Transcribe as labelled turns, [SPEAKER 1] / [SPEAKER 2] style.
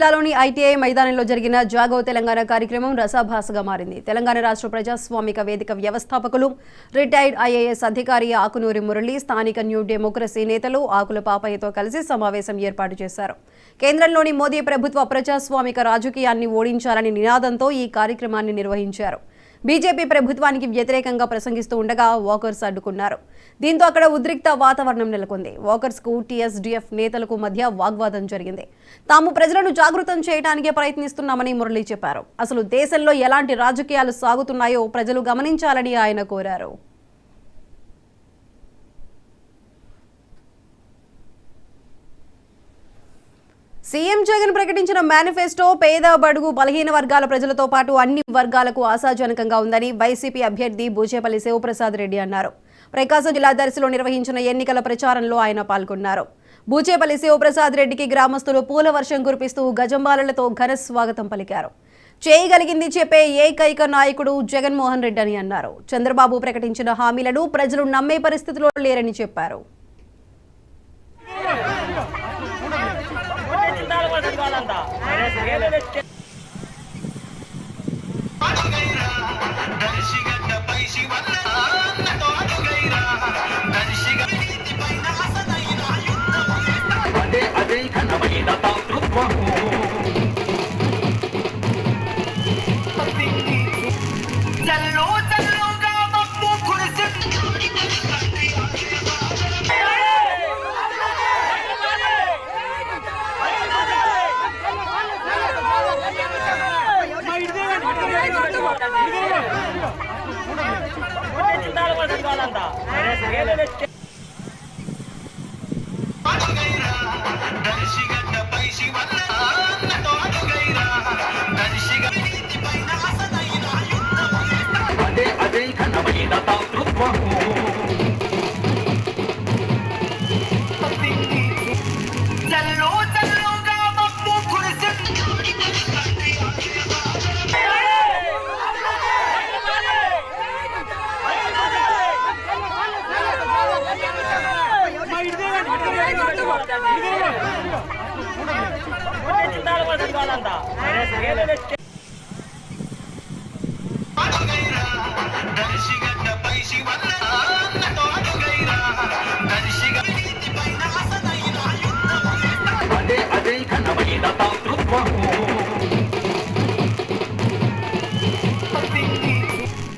[SPEAKER 1] జిల్లాలోని ఐటీఐ మైదానంలో జరిగిన జాగో తెలంగాణ కార్యక్రమం రసాభాసగా మారింది. తెలంగాణ రాష్ట్ర ప్రజాస్వామిక వేదిక వ్యవస్థాపకులు రిటైర్డ్ ఐఏఎస్ అధికారి ఆకునూరి మురళి, స్థానిక న్యూ డెమోక్రసీ నేతలు ఆకుల పాపయ్యతో కలిసి సమావేశం ఏర్పాటు చేశారు. కేంద్రంలోని మోదీ ప్రభుత్వ ప్రజాస్వామిక రాజకీయాన్ని ఓడించాలని నినాదంతో ఈ కార్యక్రమాన్ని నిర్వహించారు. బీజేపీ ప్రభుత్వానికి వ్యతిరేకంగా ప్రసంగిస్తూ ఉండగా వాకర్స్ అడ్డుకున్నారు. దీంతో అక్కడ ఉద్రిక్త వాతావరణం నెలకొంది. వాకర్స్ కు టీఎస్డీఎఫ్ నేతలకు మధ్య వాగ్వాదం జరిగింది. తాము ప్రజలను జాగృతం చేయడానికే ప్రయత్నిస్తున్నామని మురళి చెప్పారు. అసలు దేశంలో ఎలాంటి రాజకీయాలు సాగుతున్నాయో ప్రజలు గమనించాలని ఆయన కోరారు. సీఎం జగన్ ప్రకటించిన మేనిఫెస్టో పేద, బడుగు, బలహీన వర్గాల ప్రజలతో పాటు అన్ని వర్గాలకు ఆశాజనకంగా ఉందని వైసీపీ అభ్యర్థి బూచేపల్లి శివప్రసాద్ రెడ్డి అన్నారు. ప్రకాశం జిల్లా దర్శిలో నిర్వహించిన ఎన్నికల ప్రచారంలో ఆయన పాల్గొన్నారు. బూచేపల్లి శివప్రసాద్ రెడ్డికి గ్రామస్తులు పూల వర్షం కురిపిస్తూ గజంబాలలతో ఘన స్వాగతం పలికారు. చేయగలిగింది చెప్పే ఏకైక నాయకుడు జగన్మోహన్ రెడ్డి అని అన్నారు. చంద్రబాబు ప్రకటించిన హామీలను ప్రజలు నమ్మే పరిస్థితిలో లేరని చెప్పారు.
[SPEAKER 2] దర్శిగడ్డ పైసి వల్ల